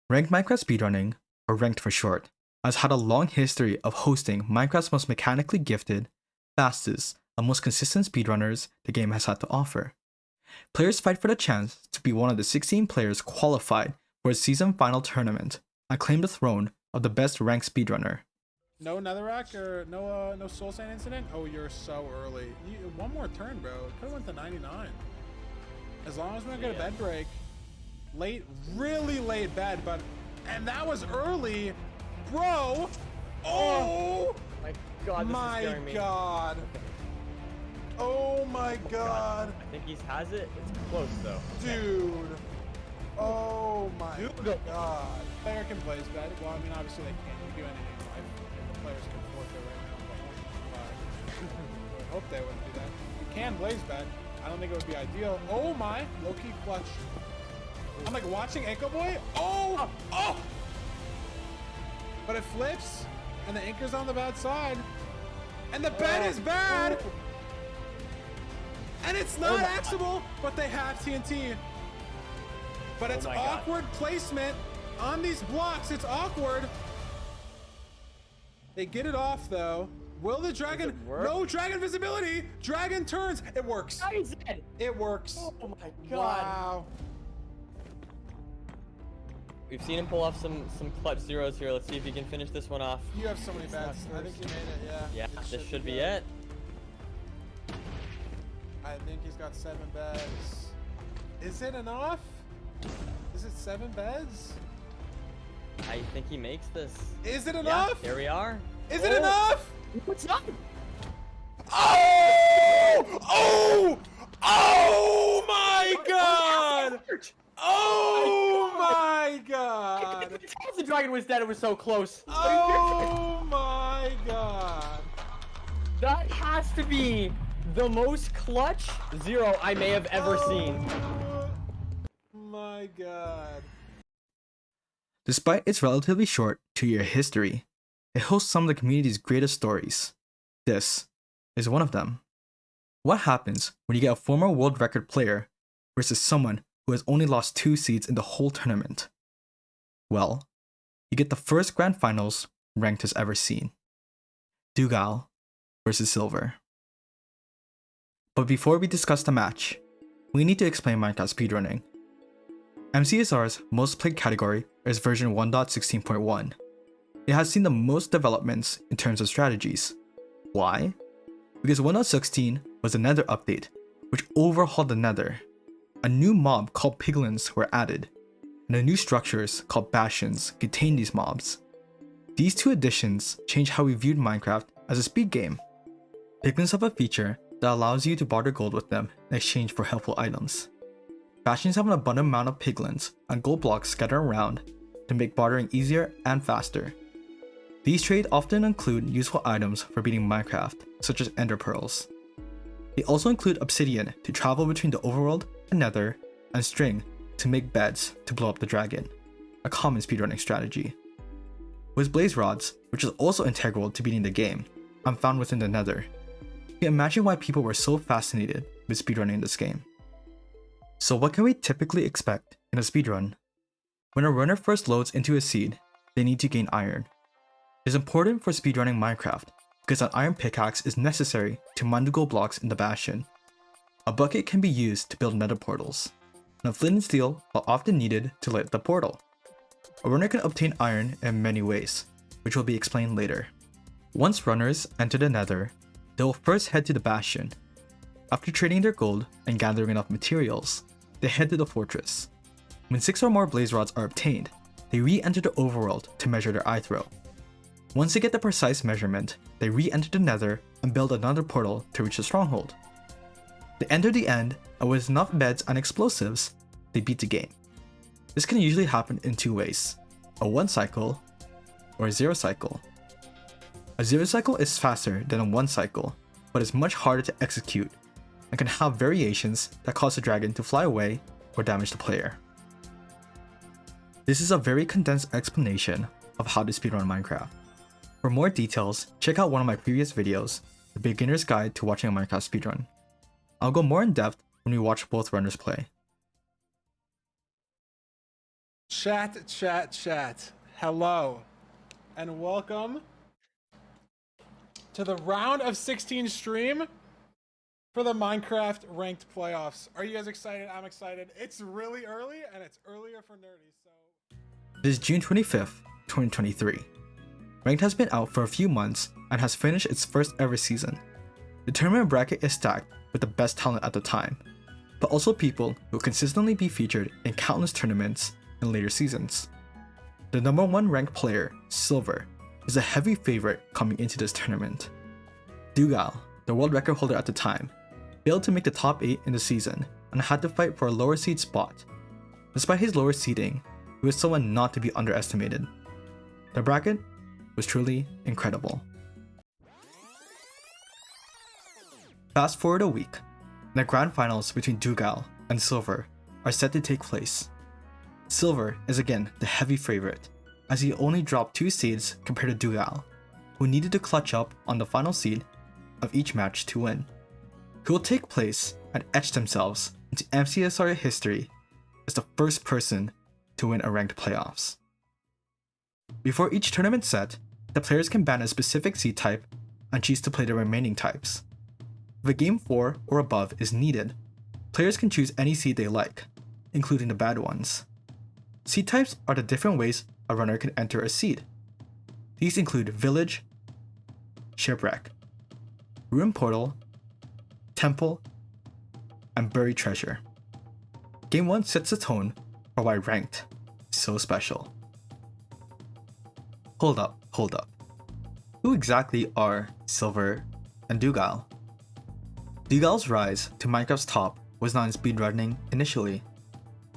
Ranked Minecraft Speedrunning, or Ranked for short, has had a long history of hosting Minecraft's most mechanically gifted, fastest, and most consistent speedrunners the game has had to offer. Players fight for the chance to be one of the 16 players qualified for its season final tournament and claim the throne of the best ranked speedrunner. No netherrack or no soul sand incident? Oh, you're so early. One more turn, bro. It could've went to 99. As long as we don't get a bed break. Late, really late bed, and that was early, bro. Oh my god, this is scaring me. God. Oh my god. I think he has it. It's close though. Dude. Oh my god. Player can blaze bed. Well, I mean, obviously they can't do anything in life. The players can forfeit right now. But I hope they wouldn't do that. You can blaze bed. I don't think it would be ideal. Oh my. Low-key clutch. I'm like watching Echo Boy. Oh! Oh! But it flips, and the anchor's on the bad side. And the bed is bad! And it's not axable, but they have TNT. But it's awkward placement on these blocks. It's awkward. They get it off though. Will the dragon? No dragon visibility. Dragon turns. It works. It works. Oh my god. Wow. We've seen him pull off some clutch zeros here. Let's see if he can finish this one off. You have so many bets. I think you made it. Yeah. Yeah, this should be it. I think he's got 7 beds. Is it enough? Is it 7 beds? I think he makes this. Is it enough? Yeah, there we are. Is it enough? What's up? Oh! Oh! Oh my god! Oh my god! The dragon was dead. It was so close. Oh my god! That has to be the most clutch zero I may have ever seen. My god. Despite its relatively short 2-year history, it hosts some of the community's greatest stories. This is one of them. What happens when you get a former world record player versus someone who has only lost 2 seeds in the whole tournament? Well, you get the first grand finals Ranked has ever seen. Doogile versus Silverr. But before we discuss the match, we need to explain Minecraft speedrunning. MCSR's most played category is version 1.16.1. It has seen the most developments in terms of strategies. Why? Because 1.16 was the Nether update, which overhauled the Nether. A new mob called piglins were added, and the new structures called bastions contain these mobs. These 2 additions changed how we viewed Minecraft as a speed game. Piglins have a feature that allows you to barter gold with them in exchange for helpful items. Bastions have an abundant amount of piglins and gold blocks scattered around to make bartering easier and faster. These trades often include useful items for beating Minecraft, such as ender pearls. They also include obsidian to travel between the overworld and nether, and string to make beds to blow up the dragon, a common speedrunning strategy. With blaze rods, which is also integral to beating the game, and found within the nether, you can imagine why people were so fascinated with speedrunning this game. So what can we typically expect in a speedrun? When a runner first loads into a seed, they need to gain iron. It is important for speedrunning Minecraft because an iron pickaxe is necessary to mine the gold blocks in the bastion. A bucket can be used to build nether portals, and a flint and steel are often needed to light the portal. A runner can obtain iron in many ways, which will be explained later. Once runners enter the nether, they will first head to the bastion. After trading their gold and gathering enough materials, they head to the fortress. When 6 or more blaze rods are obtained, they re-enter the overworld to measure their eye throw. Once they get the precise measurement, they re-enter the nether and build another portal to reach the stronghold. They enter the end, and with enough beds and explosives, they beat the game. This can usually happen in 2 ways, a 1 cycle or a 0 cycle. A 0 cycle is faster than a 1 cycle, but is much harder to execute and can have variations that cause the dragon to fly away or damage the player. This is a very condensed explanation of how to speedrun Minecraft. For more details, check out one of my previous videos, The Beginner's Guide to Watching a Minecraft Speedrun. I'll go more in depth when we watch both runners play. Chat. Hello. And welcome to the round of 16 stream for the Minecraft ranked playoffs. Are you guys excited? I'm excited. It's really early and it's earlier for nerdies, so. It is June 25th, 2023. Ranked has been out for a few months and has finished its first ever season. The tournament bracket is stacked with the best talent at the time, but also people who will consistently be featured in countless tournaments in later seasons. The number 1 ranked player, Silverr, is a heavy favorite coming into this tournament. Doogile, the world record holder at the time, failed to make the top 8 in the season and had to fight for a lower seed spot. Despite his lower seeding, he was someone not to be underestimated. The bracket was truly incredible. Fast forward a week, the grand finals between Doogile and Silverr are set to take place. Silverr is again the heavy favorite, as he only dropped 2 seeds compared to Doogile, who needed to clutch up on the final seed of each match to win. He will take place and etch themselves into MCSR history as the first person to win a ranked playoffs. Before each tournament set, the players can ban a specific seed type and choose to play the remaining types. If a game 4 or above is needed, players can choose any seed they like, including the bad ones. Seed types are the different ways a runner can enter a seed. These include Village, Shipwreck, Ruin Portal, Temple, and Buried Treasure. Game 1 sets the tone for why Ranked is so special. Hold up. Who exactly are Silverr and Doogile? Doogile's rise to Minecraft's top was not in speedrunning initially.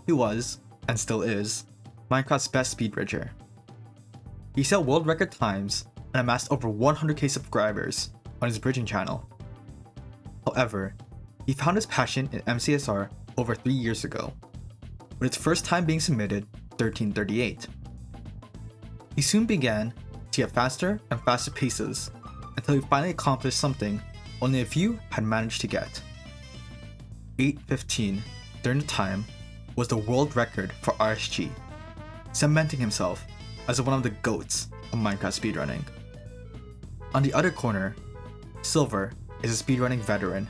He was, and still is, Minecraft's best speed bridger. He set world record times and amassed over 100k subscribers on his bridging channel. However, he found his passion in MCSR over 3 years ago, with its first time being submitted 1338. He soon began to get faster and faster paces until he finally accomplished something only a few had managed to get. 8:15 during the time was the world record for RSG, cementing himself as one of the GOATs of Minecraft speedrunning. On the other corner, Silverr is a speedrunning veteran,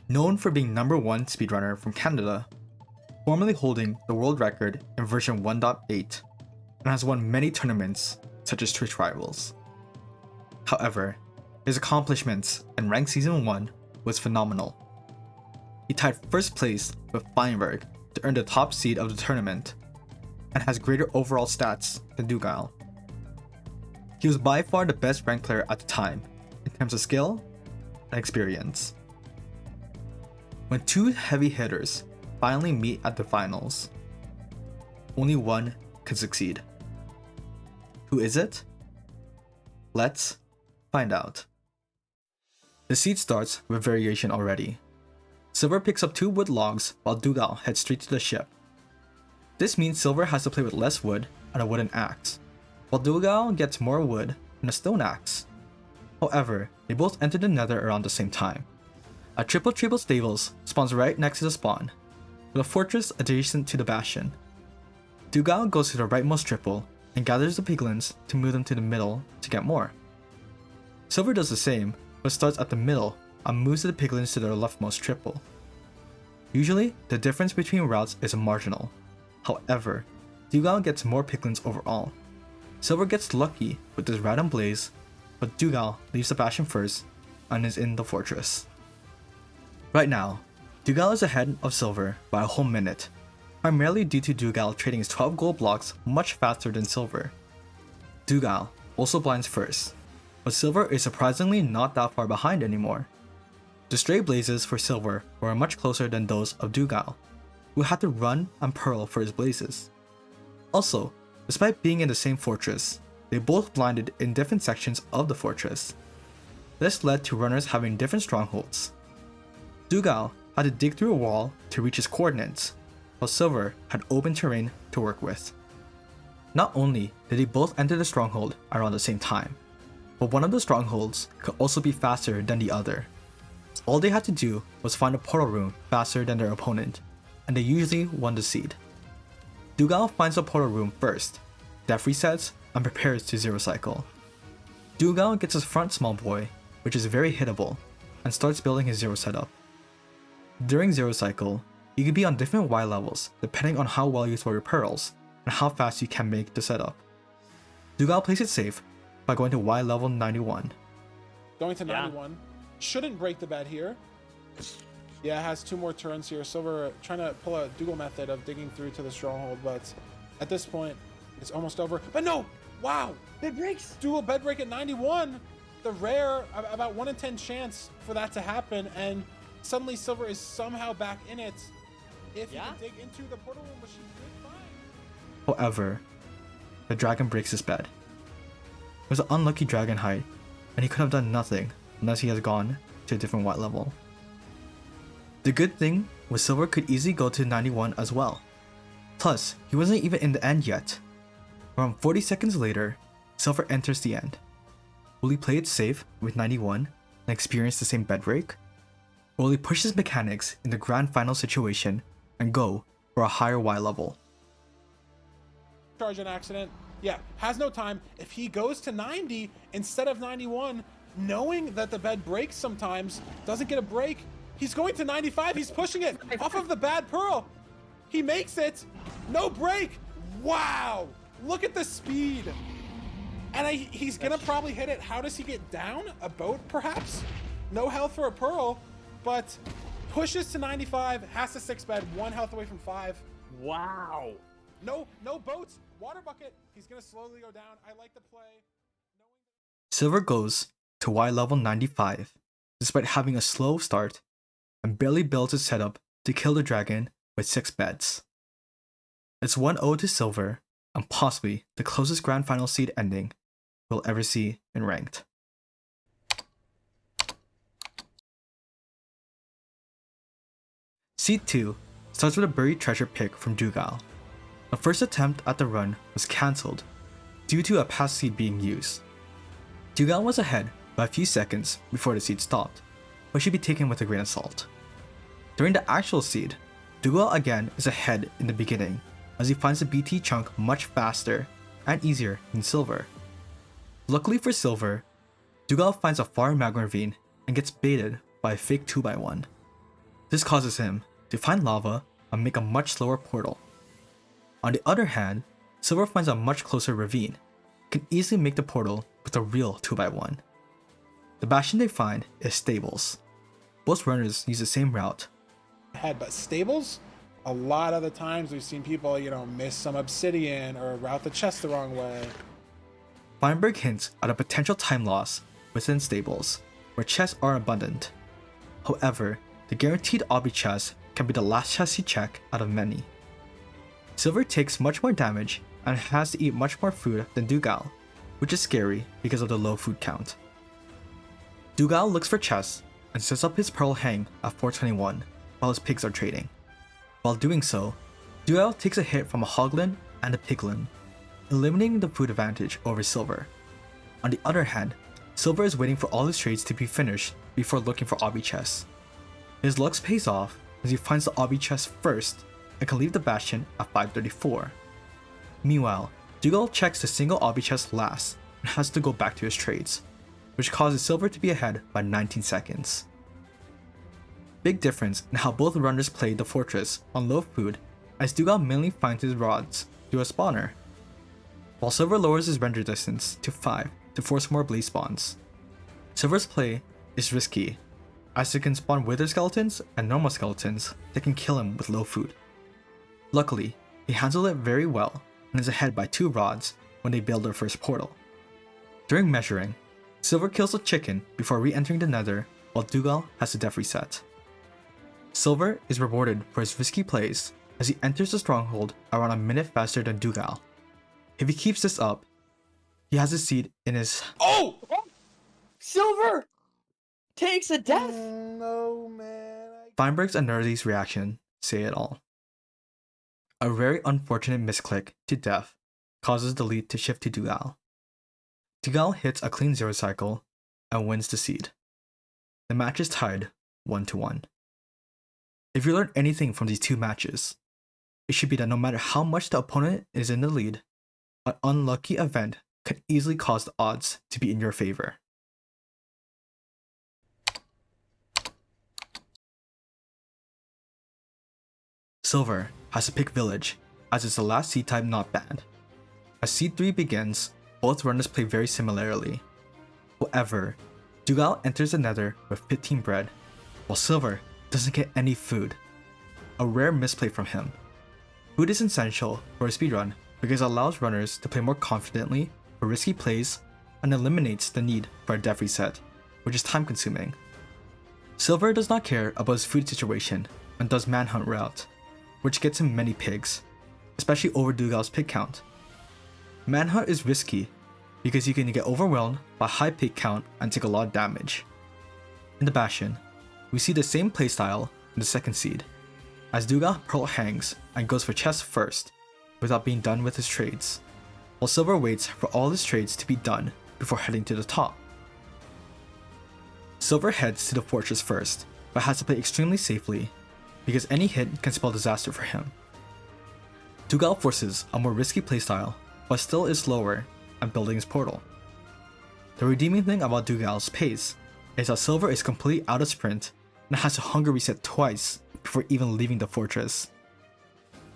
known for being number 1 speedrunner from Canada, formerly holding the world record in version 1.8, and has won many tournaments such as Twitch Rivals. However, his accomplishments in Ranked Season 1 was phenomenal. He tied first place with Feinberg to earn the top seed of the tournament, and has greater overall stats than Doogile. He was by far the best ranked player at the time, in terms of skill and experience. When 2 heavy hitters finally meet at the finals, only one can succeed. Who is it? Let's find out. The seed starts with variation already. Silverr picks up 2 wood logs while Doogile heads straight to the ship. This means Silverr has to play with less wood and a wooden axe, while Doogile gets more wood and a stone axe. However, they both enter the nether around the same time. A triple stables spawns right next to the spawn, with a fortress adjacent to the bastion. Doogile goes to the rightmost triple and gathers the piglins to move them to the middle to get more. Silverr does the same, but starts at the middle and moves the piglins to their leftmost triple. Usually, the difference between routes is marginal. However, Doogile gets more piglins overall. Silverr gets lucky with this random blaze, but Doogile leaves the bastion first and is in the fortress. Right now, Doogile is ahead of Silverr by a whole minute, primarily due to Doogile trading his 12 gold blocks much faster than Silverr. Doogile also blinds first, but Silverr is surprisingly not that far behind anymore. The stray blazes for Silverr were much closer than those of Doogile, who had to run and pearl for his blazes. Also, despite being in the same fortress, they both blinded in different sections of the fortress. This led to runners having different strongholds. Doogile had to dig through a wall to reach his coordinates, while Silverr had open terrain to work with. Not only did they both enter the stronghold around the same time, but one of the strongholds could also be faster than the other. All they had to do was find a portal room faster than their opponent, and they usually won the seed. Doogile finds the portal room first, def resets, and prepares to zero cycle. Doogile gets his front small boy, which is very hittable, and starts building his zero setup. During zero cycle, you can be on different Y levels depending on how well you throw your pearls and how fast you can make the setup. Doogile plays it safe by going to Y level 91. Going to 91. Shouldn't break the bed here. Yeah, it has 2 more turns here. Silverr trying to pull a Doogile method of digging through to the stronghold, but at this point, it's almost over. But no! Wow! Bed breaks! Dual bed break at 91. The rare, about 1 in 10 chance for that to happen, and suddenly Silverr is somehow back in it. If he can dig into the portal room, which he did fine. However, the dragon breaks his bed. It was an unlucky dragon height, and he could have done nothing unless he has gone to a different Y level. The good thing was Silverr could easily go to 91 as well. Plus, he wasn't even in the end yet. Around 40 seconds later, Silverr enters the end. Will he play it safe with 91 and experience the same bed break? Or will he push his mechanics in the grand final situation and go for a higher Y level? Charge an accident. Yeah, has no time. If he goes to 90 instead of 91, knowing that the bed breaks sometimes, doesn't get a break, he's going to 95. He's pushing it off of the bad pearl. He makes it. No break. Wow. Look at the speed. And he's going to probably hit it. How does he get down? A boat, perhaps? No health for a pearl, but pushes to 95, has to 6 bed, 1 health away from 5. Wow. No boats. Water bucket. He's going to slowly go down. I like the play. Silverr goes to Y level 95, despite having a slow start, and barely builds his setup to kill the dragon with 6 beds. It's 1-0 to Silverr, and possibly the closest grand final seed ending we'll ever see in ranked. Seed 2 starts with a buried treasure pick from Doogile. The first attempt at the run was cancelled due to a past seed being used. Doogile was ahead by a few seconds before the seed stopped, but should be taken with a grain of salt. During the actual seed, Doogile again is ahead in the beginning as he finds the BT chunk much faster and easier than Silverr. Luckily for Silverr, Doogile finds a far magma ravine and gets baited by a fake 2x1. This causes him to find lava and make a much slower portal. On the other hand, Silverr finds a much closer ravine, can easily make the portal with a real 2x1. The bastion they find is stables. Both runners use the same route. But stables, a lot of the times we've seen people, miss some obsidian or route the chest the wrong way. Feinberg hints at a potential time loss within stables, where chests are abundant. However, the guaranteed obby chest can be the last chest you check out of many. Silverr takes much more damage and has to eat much more food than Doogile, which is scary because of the low food count. Doogile looks for chests and sets up his pearl hang at 421 while his pigs are trading. While doing so, Doogile takes a hit from a hoglin and a piglin, eliminating the food advantage over Silverr. On the other hand, Silverr is waiting for all his trades to be finished before looking for obby chests. His luck pays off as he finds the obby chest first and can leave the bastion at 534. Meanwhile, Doogile checks the single obby chest last and has to go back to his trades, which causes Silverr to be ahead by 19 seconds. Big difference in how both runners played the fortress on low food, as Doogile mainly finds his rods through a spawner, while Silverr lowers his render distance to 5 to force more blaze spawns. Silverr's play is risky, as he can spawn wither skeletons and normal skeletons that can kill him with low food. Luckily, he handled it very well and is ahead by 2 rods when they build their first portal. During measuring, Silverr kills a chicken before re-entering the nether while Doogile has to def reset. Silverr is rewarded for his risky plays as he enters the stronghold around a minute faster than Doogile. If he keeps this up, he has a seed in his— Oh! Silverr takes a death. No, man. Feinberg's and Nerdy's reaction say it all. A very unfortunate misclick to death causes the lead to shift to Doogile. Doogile hits a clean 0 cycle and wins the seed. The match is tied 1-1. If you learned anything from these 2 matches, it should be that no matter how much the opponent is in the lead, an unlucky event could easily cause the odds to be in your favor. Silverr has to pick Village, as it's the last seed type not banned. As Seed 3 begins, both runners play very similarly. However, Doogile enters the Nether with 15 bread, while Silverr doesn't get any food. A rare misplay from him. Food is essential for a speedrun because it allows runners to play more confidently for risky plays and eliminates the need for a death reset, which is time consuming. Silverr does not care about his food situation and does manhunt route, which gets him many pigs, especially over Doogile's pig count. Manhunt is risky because you can get overwhelmed by high pig count and take a lot of damage. In the Bastion, we see the same playstyle in the second seed, as Doogile pearl hangs and goes for chest first without being done with his trades, while Silverr waits for all his trades to be done before heading to the top. Silverr heads to the fortress first, but has to play extremely safely because any hit can spell disaster for him. Doogile forces a more risky playstyle, but still is slower and building his portal. The redeeming thing about Doogile's pace is that Silverr is completely out of sprint and has to hunger reset twice before even leaving the fortress.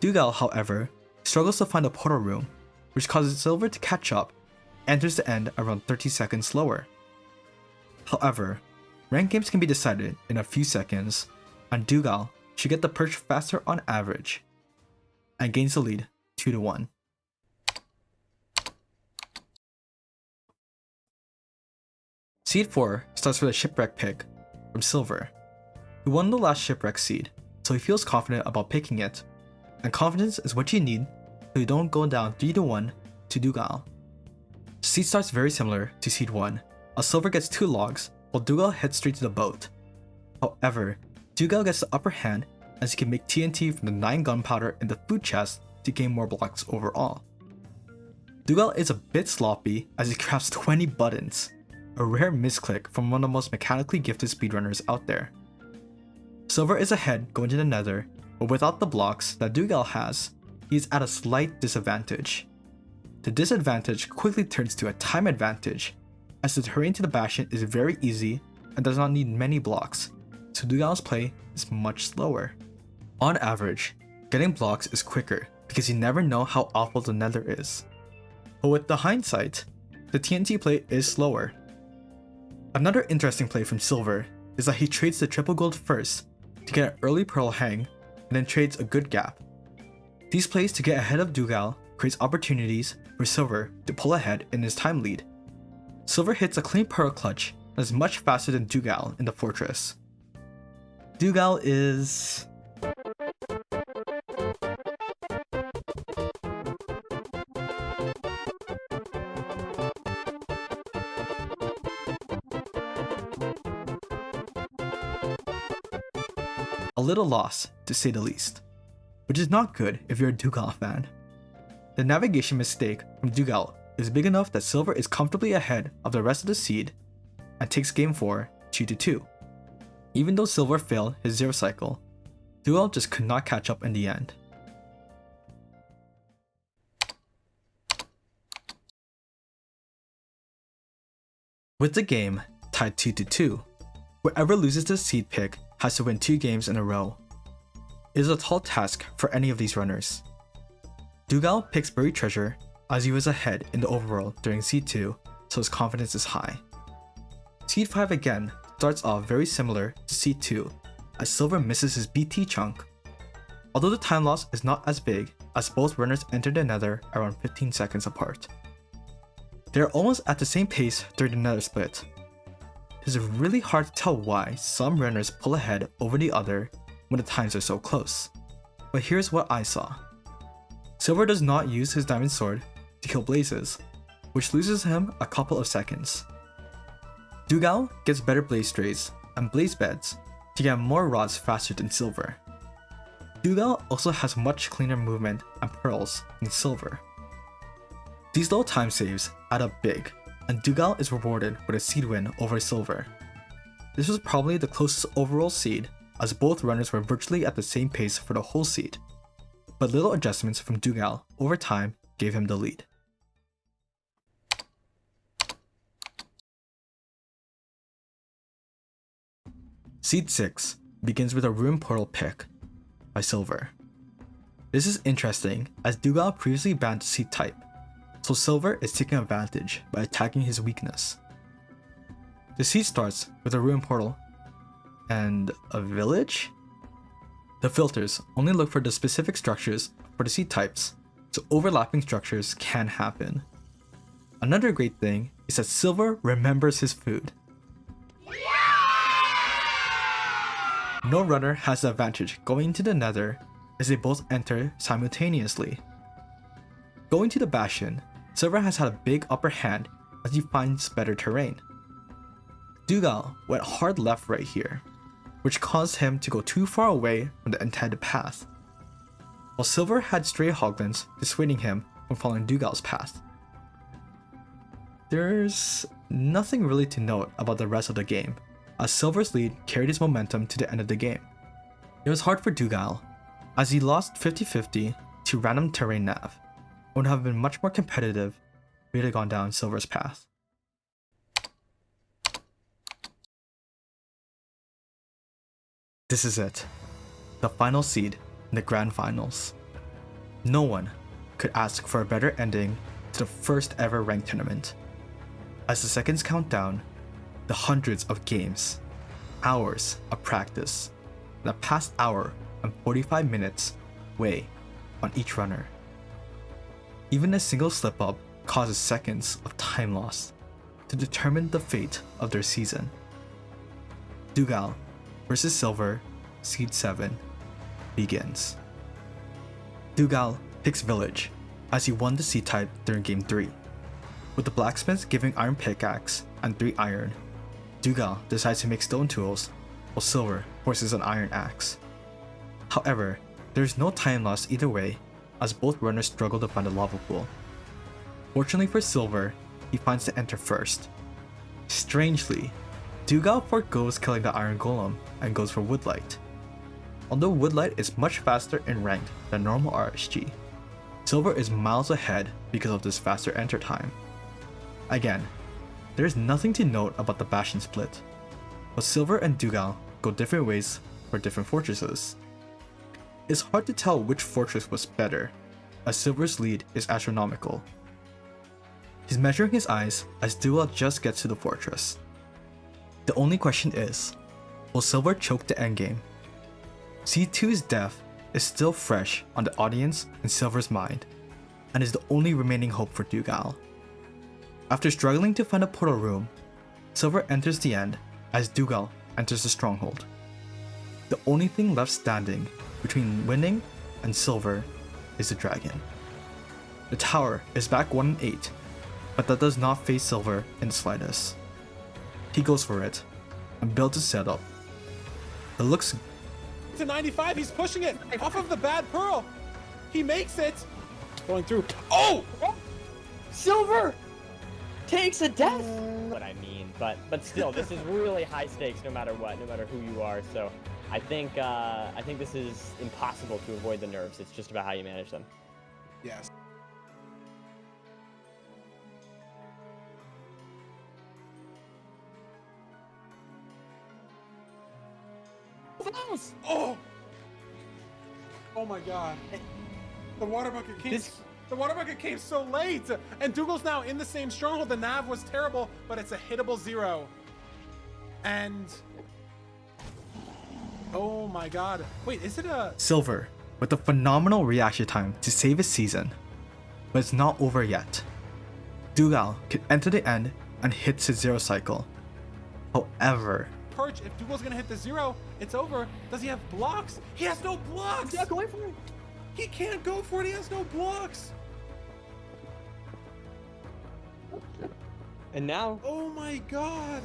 Doogile, however, struggles to find a portal room, which causes Silverr to catch up, enters the end around 30 seconds slower. However, ranked games can be decided in a few seconds, and Doogile should get the perch faster on average, and gains the lead 2-1. Seed 4 starts with a shipwreck pick from Silverr, who won the last shipwreck seed, so he feels confident about picking it, and confidence is what you need so you don't go down 3-1 to Doogile. Seed starts very similar to Seed 1, as Silverr gets 2 logs while Doogile heads straight to the boat. However, Doogile gets the upper hand as he can make TNT from the 9 gunpowder in the food chest to gain more blocks overall. Doogile is a bit sloppy as he crafts 20 buttons, a rare misclick from one of the most mechanically gifted speedrunners out there. Silverr is ahead going to the Nether, but without the blocks that Doogile has, he is at a slight disadvantage. The disadvantage quickly turns to a time advantage, as the terrain to the Bastion is very easy and does not need many blocks, so Doogile's play is much slower. On average, getting blocks is quicker because you never know how awful the Nether is. But with the hindsight, the TNT play is slower. Another interesting play from Silverr is that he trades the triple gold first to get an early pearl hang and then trades a good gap. These plays to get ahead of Doogile creates opportunities for Silverr to pull ahead in his time lead. Silverr hits a clean pearl clutch and is much faster than Doogile in the fortress. Doogile is... a little lost, to say the least, which is not good if you're a Doogile fan. The navigation mistake from Doogile is big enough that Silverr is comfortably ahead of the rest of the seed and takes game 4 2-2. Even though Silverr failed his 0 cycle, Doogile just could not catch up in the end. With the game tied 2-2, whoever loses the seed pick has to win 2 games in a row. It is a tall task for any of these runners. Doogile picks Buried Treasure as he was ahead in the overworld during Seed 2, so his confidence is high. Seed 5 again starts off very similar to Seed 2, as Silverr misses his BT chunk. Although the time loss is not as big, as both runners enter the Nether around 15 seconds apart. They are almost at the same pace during the Nether split. It is really hard to tell why some runners pull ahead over the other when the times are so close, but here's what I saw. Silverr does not use his diamond sword to kill blazes, which loses him a couple of seconds. Doogile gets better blaze strays and blaze beds to get more rods faster than Silverr. Doogile also has much cleaner movement and pearls than Silverr. These low time saves add up big, and Doogile is rewarded with a seed win over Silverr. This was probably the closest overall seed, as both runners were virtually at the same pace for the whole seed. but little adjustments from Doogile over time gave him the lead. Seed 6 begins with a Ruin Portal pick by Silverr. This is interesting as Doogile previously banned Seed type, so Silverr is taking advantage by attacking his weakness. The seed starts with a Ruin Portal and a village? The filters only look for the specific structures for the seed types, so overlapping structures can happen. Another great thing is that Silverr remembers his food. No runner has the advantage going into the nether as they both enter simultaneously. Going to the Bastion, Silverr has had a big upper hand as he finds better terrain. Doogile went hard left right here, which caused him to go too far away from the intended path, while Silverr had stray hoglins dissuading him from following Doogile's path. There's nothing really to note about the rest of the game, as Silverr's lead carried his momentum to the end of the game. It was hard for Doogile, as he lost 50-50 to random terrain nav, and would have been much more competitive if he had gone down Silverr's path. This is it, the final seed in the grand finals. No one could ask for a better ending to the first ever ranked tournament. As the seconds count down, the hundreds of games, hours of practice, and the past hour and 45 minutes weigh on each runner. Even a single slip up causes seconds of time lost to determine the fate of their season. Doogile versus Silverr, Seed 7 begins. Doogile picks Village as he won the Seed type during Game 3. With the blacksmiths giving iron pickaxe and 3 iron, Doogile decides to make stone tools while Silverr forces an iron axe. However, there is no time loss either way as both runners struggle to find a lava pool. Fortunately for Silverr, he finds to enter first. Strangely, Doogile forgoes killing the iron golem and goes for Woodlight. Although Woodlight is much faster in ranked than normal RSG, Silverr is miles ahead because of this faster enter time. Again, there is nothing to note about the Bastion split, but Silverr and Doogile go different ways for different fortresses. It's hard to tell which fortress was better, as Silverr's lead is astronomical. He's measuring his eyes as Doogile just gets to the fortress. The only question is, will Silverr choke the endgame? C2's death is still fresh on the audience and Silverr's mind, and is the only remaining hope for Doogile. After struggling to find a portal room, Silverr enters the end as Doogile enters the stronghold. The only thing left standing between winning and Silverr is the dragon. The tower is back 1-8, but that does not faze Silverr in the slightest. He goes for it and builds a setup. It looks to 95, he's pushing it off of the bad pearl. He makes it. Going through. Oh! Silverr takes a death. What I mean, but still, this is really high stakes no matter what, no matter who you are. So I think this is impossible to avoid the nerves. It's just about how you manage them. Yes. Oh! Oh my god. The water bucket came. The water bucket came so late, and Doogile's now in the same stronghold. The nav was terrible, but it's a hittable 0. And oh my god. Wait, is it a Silverr with a phenomenal reaction time to save his season, but it's not over yet. Doogile can enter the end and hits his 0 cycle. However, perch? If Doogle's gonna hit the 0, it's over. Does he have blocks? He has no blocks. Yeah, going for it. He can't go for it. He has no blocks. And now, oh my god,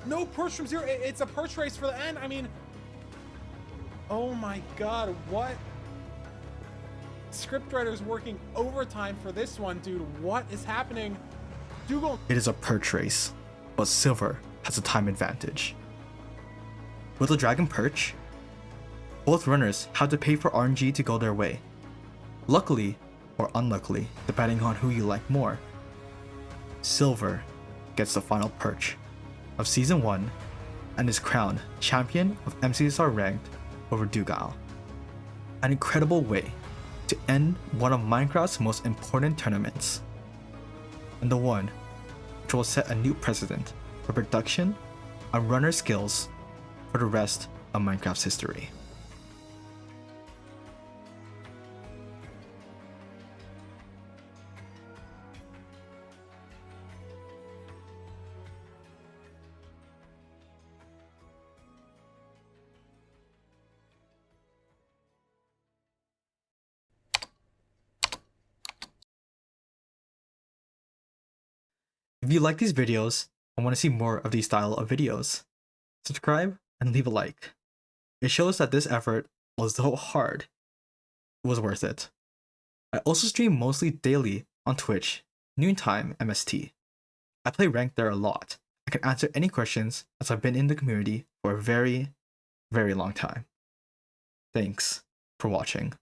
no perch from 0. It's a perch race for the end. I mean, oh my god, what? Scriptwriters working overtime for this one, dude. What is happening? Doogile. it is a perch race, but Silverr has a time advantage. With the dragon perch, both runners have to pay for RNG to go their way. Luckily, or unluckily, depending on who you like more, Silverr gets the final perch of Season 1 and is crowned champion of MCSR ranked over Doogile. An incredible way to end one of Minecraft's most important tournaments, and the one which will set a new precedent for production and runner skills for the rest of Minecraft's history. If you like these videos and want to see more of these style of videos, subscribe and leave a like. It shows that this effort, although hard, was worth it. I also stream mostly daily on Twitch, noontime MST. I play ranked there a lot. I can answer any questions as I've been in the community for a very, very long time. Thanks for watching.